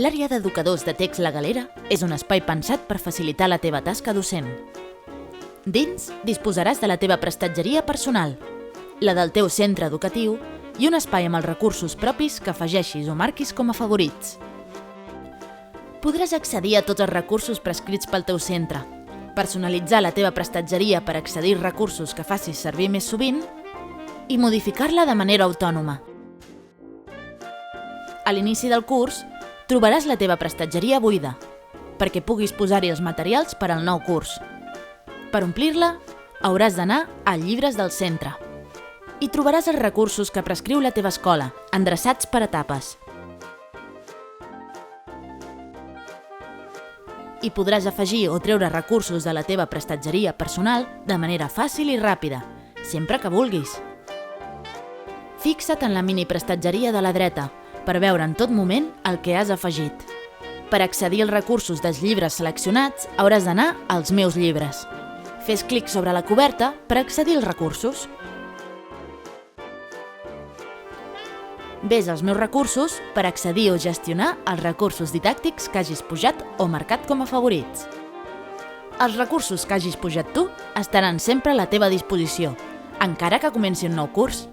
L'àrea d'educadors de Text La Galera és un espai pensat per facilitar la teva tasca docent. Dins disposaràs de la teva prestatgeria personal, la del teu centre educatiu i un espai amb els recursos propis que afegeixis o marquis com a favorits. Podràs accedir a tots els recursos prescrits pel teu centre, personalitzar la teva prestatgeria per accedir als recursos que facis servir més sovint i modificar-la de manera autònoma. A l'inici del curs, trobaràs la teva prestatgeria buida, perquè puguis posar-hi els materials per al nou curs. Per omplir-la, hauràs d'anar a Llibres del centre. Hi trobaràs els recursos que prescriu la teva escola, endreçats per etapes. Hi podràs afegir o treure recursos de la teva prestatgeria personal de manera fàcil i ràpida, sempre que vulguis. Fixa't en la mini prestatgeria de la dreta, per veure en tot moment el que has afegit. Per accedir als recursos dels llibres seleccionats, hauràs d'anar als Meus llibres. Fes clic sobre la coberta per accedir als recursos. Ves als Meus recursos per accedir o gestionar els recursos didàctics que hagis pujat o marcat com a favorits. Els recursos que hagis pujat tu estaran sempre a la teva disposició, encara que comenci un nou curs.